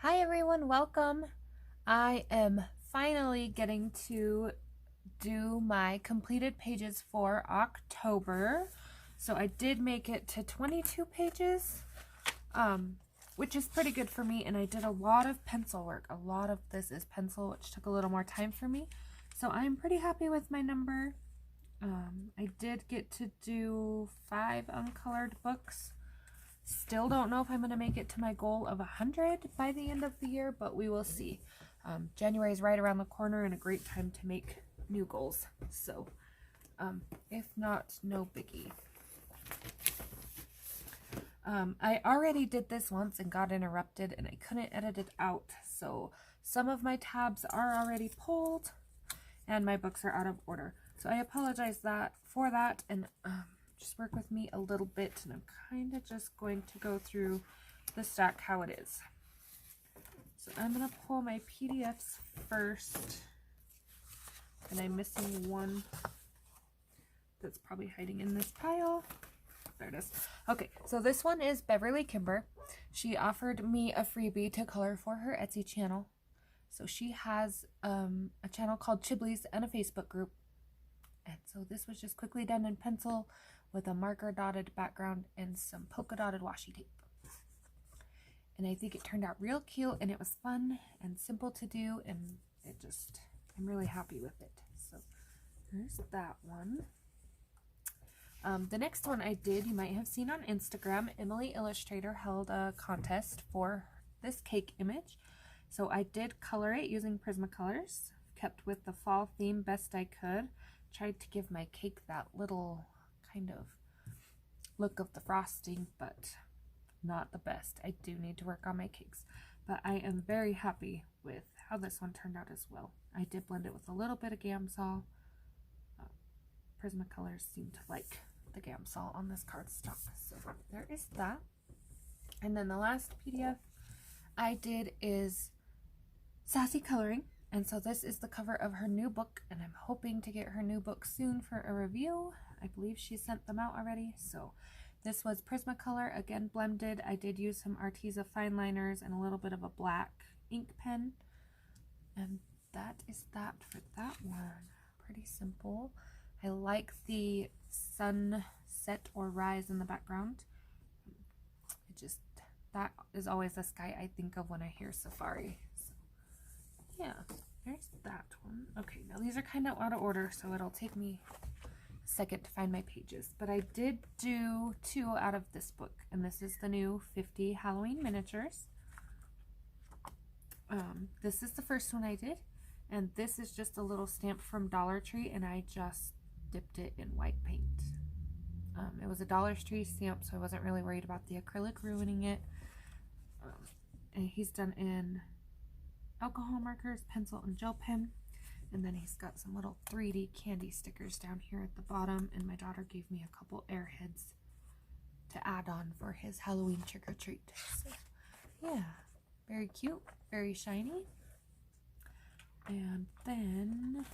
Hi everyone, welcome. I am finally getting to do my completed pages for October. So I did make it to 22 pages, which is pretty good for me. And I did a lot of pencil work. A lot of this is pencil, which took a little more time for me. So I'm pretty happy with my number. I did get to do 5 uncolored books. Still don't know if I'm going to make it to my goal of 100 by the end of the year, but we will see. January is right around the corner and a great time to make new goals. So, if not, no biggie. I already did this once and got interrupted and I couldn't edit it out. So some of my tabs are already pulled and my books are out of order. So I apologize for that, and just work with me a little bit, and I'm kind of just going to go through the stack how it is. So I'm going to pull my PDFs first, and I'm missing one that's probably hiding in this pile. There it is. Okay, so this one is Beverly Kimber. She offered me a freebie to color for her Etsy channel. So she has a channel called Chiblies and a Facebook group. And so this was just quickly done in pencil with a marker dotted background and some polka dotted washi tape. And I think it turned out real cute, and it was fun and simple to do, and I'm really happy with it. So there's that one. The next one I did, you might have seen on Instagram. Emily Illustrator held a contest for this cake image. So I did color it using Prismacolors, kept with the fall theme best I could. Tried to give my cake that little kind of look of the frosting, but not the best. I do need to work on my cakes, but I am very happy with how this one turned out as well. I did blend it with a little bit of Gamsol. Prismacolors seem to like the Gamsol on this cardstock, so there is that. And then the last PDF I did is Sassy Coloring. And so this is the cover of her new book, and I'm hoping to get her new book soon for a review. I believe she sent them out already. So this was Prismacolor, again blended. I did use some Arteza fine liners and a little bit of a black ink pen. And that is that for that one. Pretty simple. I like the sunset or rise in the background. That is always the sky I think of when I hear safari. Yeah, there's that one. Okay, now these are kind of out of order, so it'll take me a second to find my pages. But I did do 2 out of this book, and this is the new 50 Halloween miniatures. This is the first one I did, and this is just a little stamp from Dollar Tree, and I just dipped it in white paint. It was a Dollar Tree stamp, so I wasn't really worried about the acrylic ruining it. And he's done in alcohol markers, pencil, and gel pen, and then he's got some little 3D candy stickers down here at the bottom, and my daughter gave me a couple airheads to add on for his Halloween trick-or-treat. So yeah, very cute, very shiny. And then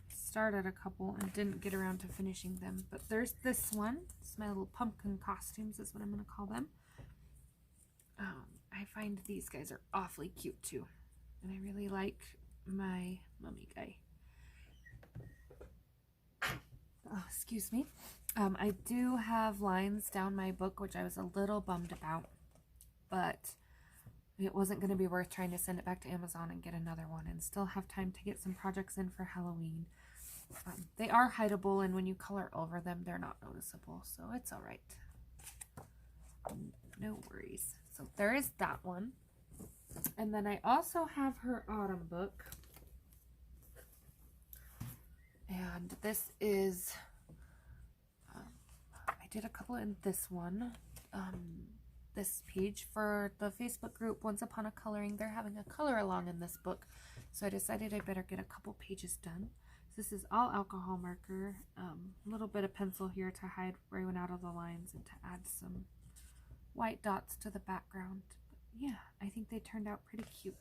started a couple and didn't get around to finishing them, but there's this one. It's my little pumpkin costumes is what I'm going to call them. I find these guys are awfully cute too, and I really like my mummy guy. Oh, excuse me. I do have lines down my book, which I was a little bummed about, but it wasn't going to be worth trying to send it back to Amazon and get another one and still have time to get some projects in for Halloween. They are hideable, and when you color over them, they're not noticeable, so it's all right. No worries. So there is that one. And then I also have her autumn book. And this is, I did a couple in this one. This page for the Facebook group, Once Upon a Coloring. They're having a color along in this book. So I decided I better get a couple pages done. This is all alcohol marker. A little bit of pencil here to hide where I went out of the lines and to add some white dots to the background. But yeah, I think they turned out pretty cute.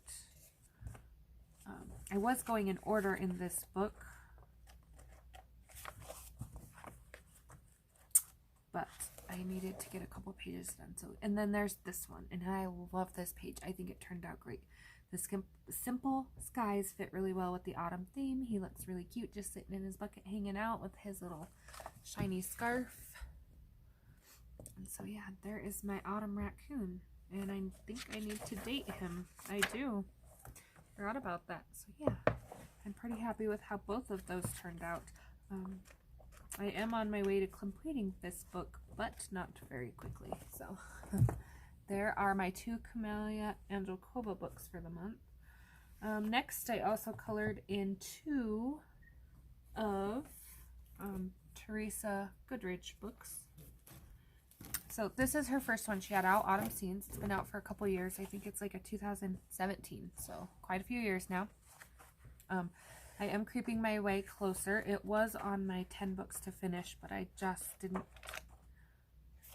I was going in order in this book, but I needed to get a couple pages done. So, and then there's this one, and I love this page. I think it turned out great. The simple skies fit really well with the autumn theme. He looks really cute just sitting in his bucket hanging out with his little shiny scarf. And so yeah, there is my autumn raccoon, and I think I need to date him. I do. Forgot about that. So yeah, I'm pretty happy with how both of those turned out. I am on my way to completing this book, but not very quickly. So there are my 2 Camellia Angelkova books for the month. Next, I also colored in 2 of Theresa Goodrich books. So this is her first one she had out, Autumn Scenes. It's been out for a couple years. I think it's like a 2017, so quite a few years now. I am creeping my way closer. It was on my 10 books to finish, but I just didn't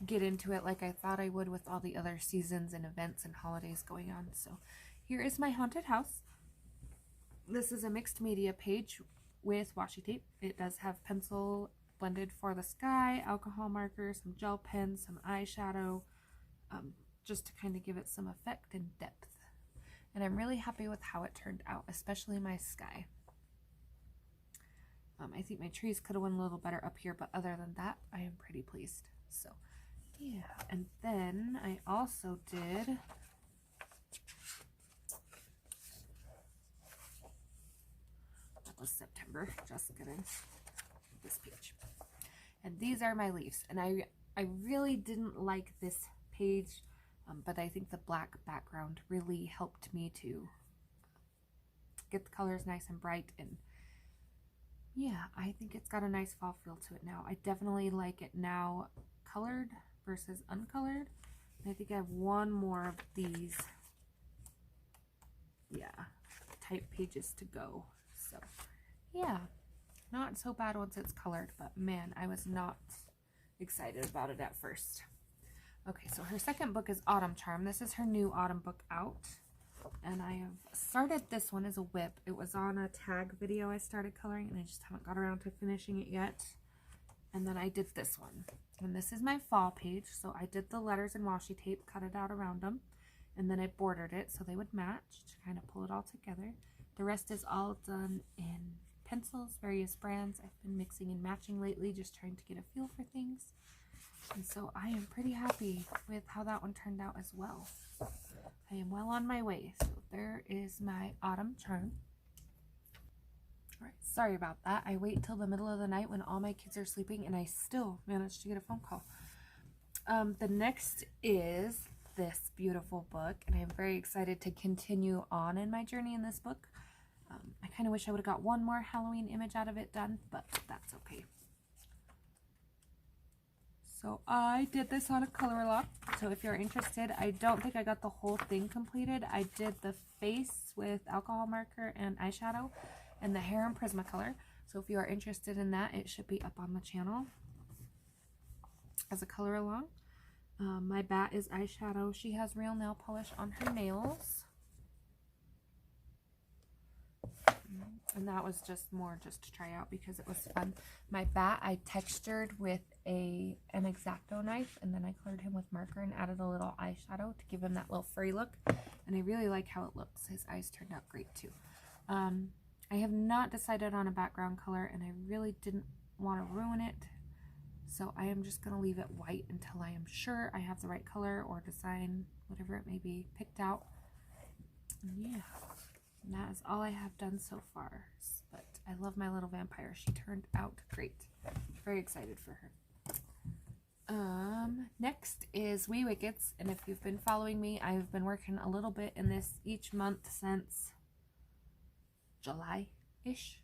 get into it like I thought I would with all the other seasons and events and holidays going on. So here is my haunted house. This is a mixed media page with washi tape. It does have pencil blended for the sky, alcohol markers, some gel pens, some eyeshadow, just to kind of give it some effect and depth. And I'm really happy with how it turned out, especially my sky. I think my trees could have went a little better up here, but other than that, I am pretty pleased. So yeah, and then I also did that was September, just kidding, this page. And these are my leaves, and I really didn't like this page, but I think the black background really helped me to get the colors nice and bright, and yeah, I think it's got a nice fall feel to it now. I definitely like it now colored versus uncolored. And I think I have one more of these, yeah, type pages to go. So yeah, not so bad once it's colored, but man, I was not excited about it at first. Okay, so her second book is Autumn Charm. This is her new autumn book out, and I have started this one as a whip. It was on a tag video I started coloring, and I just haven't got around to finishing it yet. And then I did this one, and this is my fall page. So I did the letters in washi tape, cut it out around them, and then I bordered it so they would match to kind of pull it all together. The rest is all done in pencils, various brands. I've been mixing and matching lately, just trying to get a feel for things. And so I am pretty happy with how that one turned out as well. I am well on my way. So there is my Autumn Charm. All right, sorry about that. I wait till the middle of the night when all my kids are sleeping, and I still managed to get a phone call. The next is this beautiful book, and I'm very excited to continue on in my journey in this book. I kind of wish I would have got one more Halloween image out of it done, but that's okay. So I did this on a color lock. So if you're interested, I don't think I got the whole thing completed. I did the face with alcohol marker and eyeshadow, and the hair in Prismacolor. So if you are interested in that, it should be up on the channel as a color along. My bat is eyeshadow. She has real nail polish on her nails. And that was just more just to try out because it was fun. My bat I textured with an X-Acto knife, and then I colored him with marker and added a little eyeshadow to give him that little furry look. And I really like how it looks. His eyes turned out great too. I have not decided on a background color, and I really didn't want to ruin it. So I am just going to leave it white until I am sure I have the right color or design, whatever it may be, picked out. And yeah. And that is all I have done so far, but I love my little vampire. She turned out great. Very excited for her. Next is Wee Wickets, and if you've been following me, I've been working a little bit in this each month since July-ish.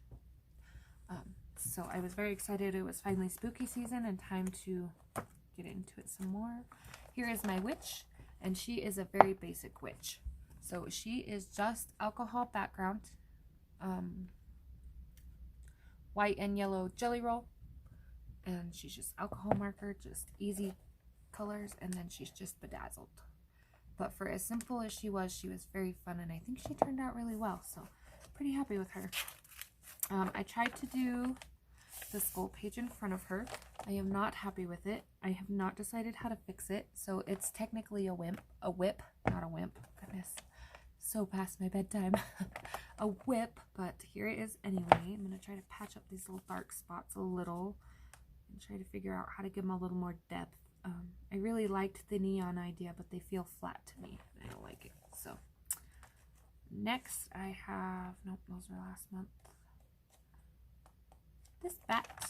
So I was very excited. It was finally spooky season and time to get into it some more. Here is my witch, and she is a very basic witch. So she is just alcohol background, white and yellow jelly roll, and she's just alcohol marker, just easy colors, and then she's just bedazzled. But for as simple as she was very fun, and I think she turned out really well, so pretty happy with her. I tried to do the skull page in front of her, I am not happy with it. I have not decided how to fix it. So it's technically a whip, not a wimp. Goodness, so past my bedtime. A whip, but here it is anyway. I'm going to try to patch up these little dark spots a little and try to figure out how to give them a little more depth. I really liked the neon idea, but they feel flat to me. I don't like it. So next I have, nope, those were last month. This bat,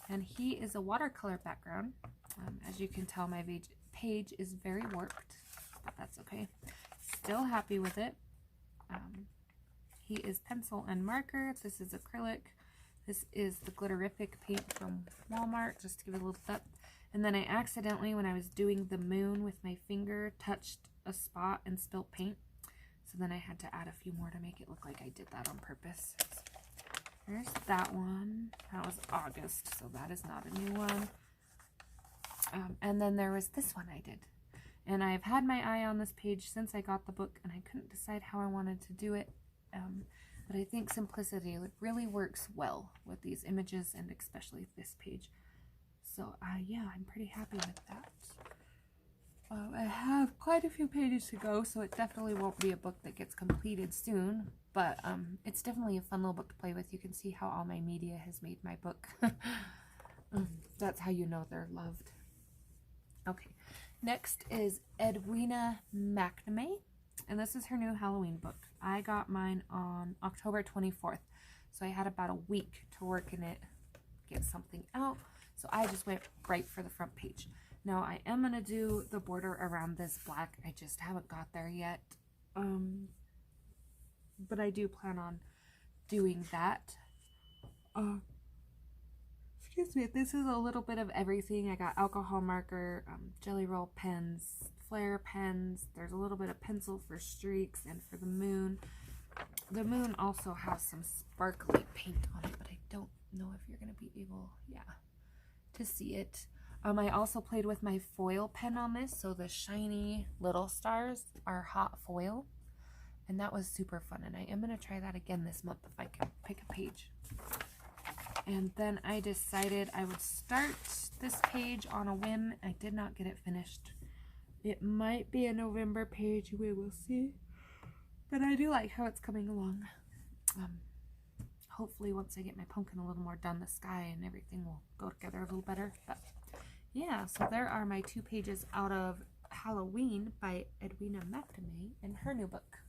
and he is a watercolor background. As you can tell, my page is very warped, but that's okay. Still happy with it. He is pencil and marker. This is acrylic. This is the glitterific paint from Walmart, just to give it a little depth. And then I accidentally, when I was doing the moon with my finger, touched a spot and spilled paint. So then I had to add a few more to make it look like I did that on purpose. There's that one. That was August, so that is not a new one. And then there was this one I did. And I've had my eye on this page since I got the book, and I couldn't decide how I wanted to do it. But I think simplicity really works well with these images, and especially this page. So yeah, I'm pretty happy with that. I have quite a few pages to go, so it definitely won't be a book that gets completed soon, but it's definitely a fun little book to play with. You can see how all my media has made my book. That's how you know they're loved. Okay, next is Edwina McNamee, and this is her new Halloween book. I got mine on October 24th, so I had about a week to work in it, get something out. So I just went right for the front page. Now I am going to do the border around this black. I just haven't got there yet. But I do plan on doing that. Excuse me. This is a little bit of everything. I got alcohol marker, jelly roll pens, flare pens. There's a little bit of pencil for streaks and for the moon. The moon also has some sparkly paint on it, but I don't know if you're going to be able, to see it. I also played with my foil pen on this, so the shiny little stars are hot foil, and that was super fun, and I am going to try that again this month if I can pick a page. And then I decided I would start this page on a whim. I did not get it finished. It might be a November page, we will see, but I do like how it's coming along. Hopefully once I get my pumpkin a little more done, the sky and everything will go together a little better. But yeah, so there are my 2 pages out of Halloween by Edwina McNamee in her new book.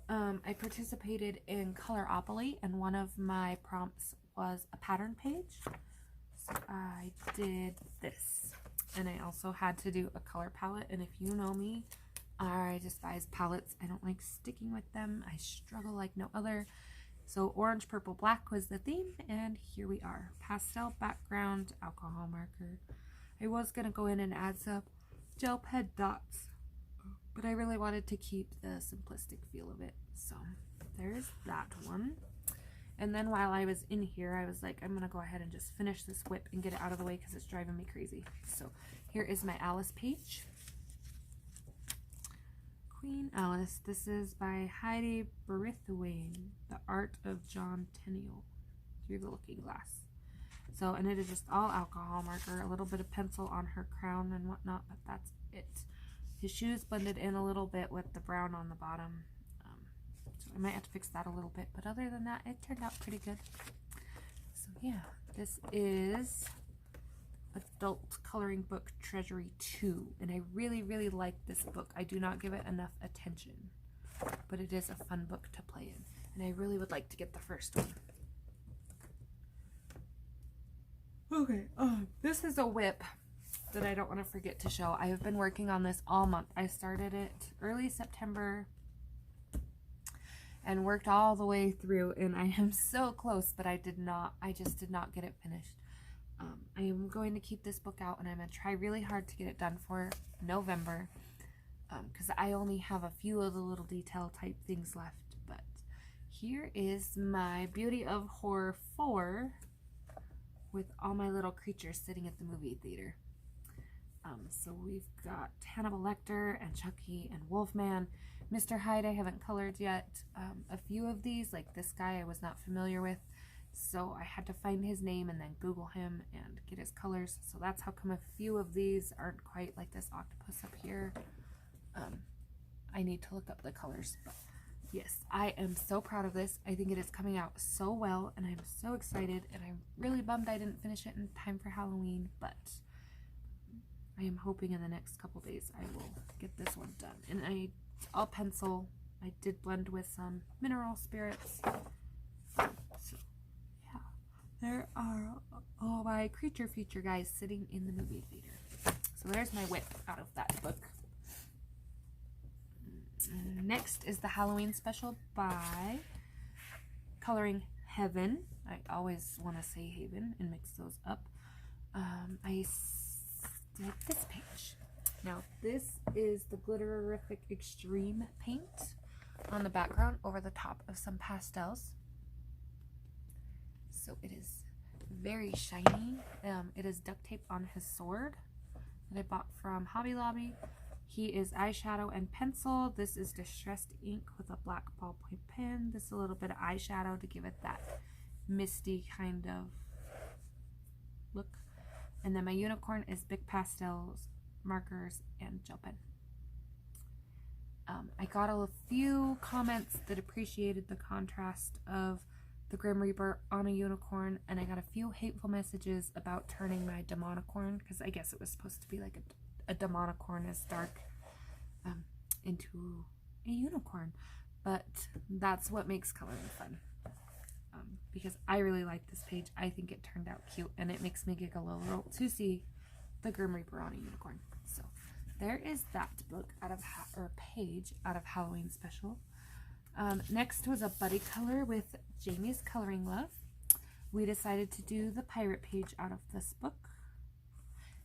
I participated in Coloropoly, and one of my prompts was a pattern page. So I did this, and I also had to do a color palette, and if you know me, I despise palettes. I don't like sticking with them. I struggle like no other. So orange, purple, black was the theme, and here we are. Pastel background, alcohol marker. I was going to go in and add some gel pen dots, but I really wanted to keep the simplistic feel of it. So there's that one. And then while I was in here, I was like, I'm going to go ahead and just finish this whip and get it out of the way because it's driving me crazy. So here is my Alice page. Queen Alice. This is by Heidi Berithwaite, The Art of John Tenniel, through the Looking Glass. So, and it is just all alcohol marker, a little bit of pencil on her crown and whatnot, but that's it. His shoes blended in a little bit with the brown on the bottom. So I might have to fix that a little bit, but other than that, it turned out pretty good. So yeah, this is Adult Coloring Book Treasury 2, and I really, really like this book. I do not give it enough attention, but it is a fun book to play in, and I really would like to get the first one. Okay, this is a whip that I don't want to forget to show. I have been working on this all month. I started it early September and worked all the way through, and I am so close, but I just did not get it finished. I am going to keep this book out, and I'm going to try really hard to get it done for November, because I only have a few of the little detail type things left. But here is my Beauty of Horror 4 with all my little creatures sitting at the movie theater. So we've got Hannibal Lecter and Chucky and Wolfman. Mr. Hyde I haven't colored yet. A few of these, like this guy, I was not familiar with. So I had to find his name and then Google him and get his colors. So that's how come a few of these aren't quite like this octopus up here. I need to look up the colors. But yes, I am so proud of this. I think it is coming out so well, and I'm so excited, and I'm really bummed I didn't finish it in time for Halloween, but I am hoping in the next couple days I will get this one done. And I'll pencil. I did blend with some mineral spirits. So yeah, there are all my creature feature guys sitting in the movie theater. So there's my whip out of that book. Next is the Halloween special by Coloring Heaven. I always want to say Haven and mix those up. I did this page. Now this is the Glitterific Extreme paint on the background over the top of some pastels. So it is very shiny. It is duct tape on his sword that I bought from Hobby Lobby. He is eyeshadow and pencil. This is distressed ink with a black ballpoint pen. This is a little bit of eyeshadow to give it that misty kind of look. And then my unicorn is Big Pastels, markers, and gel pen. I got a few comments that appreciated the contrast of the Grim Reaper on a unicorn, and I got a few hateful messages about turning my demonicorn, because I guess it was supposed to be like a demonicorn as dark into a unicorn, but that's what makes coloring fun. Because I really like this page. I think it turned out cute, and it makes me giggle a little to see the Grim Reaper on a unicorn. So there is that book out of page out of Halloween special. Next was a buddy color with Jamie's Coloring Love. We decided to do the pirate page out of this book.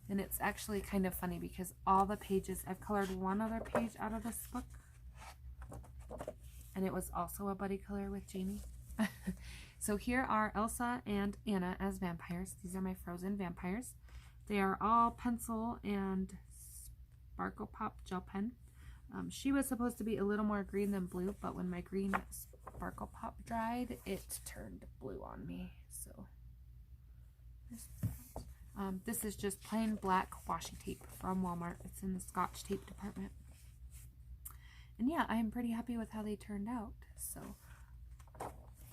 And it's actually kind of funny because all the pages, I've colored one other page out of this book. And it was also a buddy color with Jamie. So here are Elsa and Anna as vampires. These are my frozen vampires. They are all pencil and Sparkle Pop gel pen. She was supposed to be a little more green than blue, but when my green Sparkle Pop dried, it turned blue on me. So this is just plain black washi tape from Walmart. It's in the Scotch tape department. And yeah, I'm pretty happy with how they turned out. So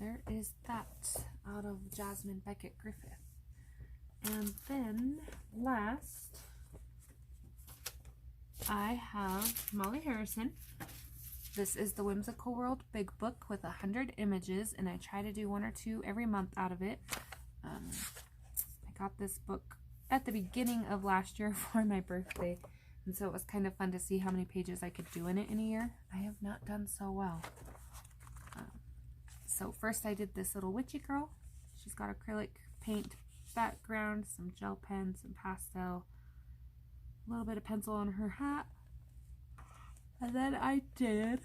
there is that out of Jasmine Beckett Griffith. And then last, I have Molly Harrison. This is the Whimsical World Big Book with 100 images, and I try to do 1 or 2 every month out of it. I got this book at the beginning of last year for my birthday, and so it was kind of fun to see how many pages I could do in it in a year. I have not done so well. So first I did this little witchy girl. She's got acrylic paint background, some gel pen, some pastel, a little bit of pencil on her hat. And then I did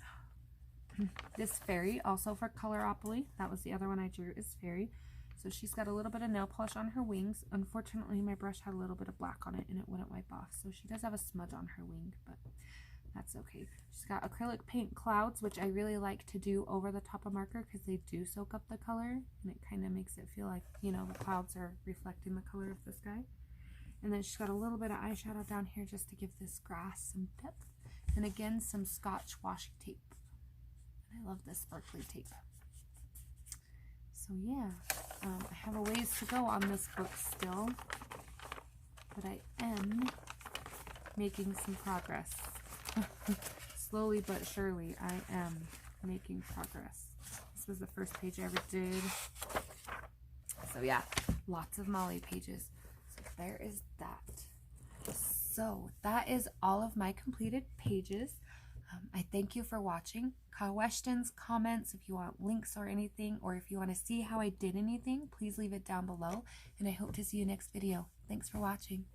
this fairy, also for Coloropoly. That was the other one I drew, is fairy. So she's got a little bit of nail polish on her wings. Unfortunately, my brush had a little bit of black on it and it wouldn't wipe off. So she does have a smudge on her wing, but that's okay. She's got acrylic paint clouds, which I really like to do over the top of marker because they do soak up the color. And it kind of makes it feel like, you know, the clouds are reflecting the color of the sky. And then she's got a little bit of eyeshadow down here just to give this grass some depth. And again, some Scotch washi tape. I love this sparkly tape. So yeah, I have a ways to go on this book still, but I am making some progress. Slowly but surely, I am making progress. This was the first page I ever did. So yeah, lots of Molly pages. So there is that. So that is all of my completed pages. I thank you for watching. Questions, comments, if you want links or anything, or if you want to see how I did anything, please leave it down below. And I hope to see you next video. Thanks for watching.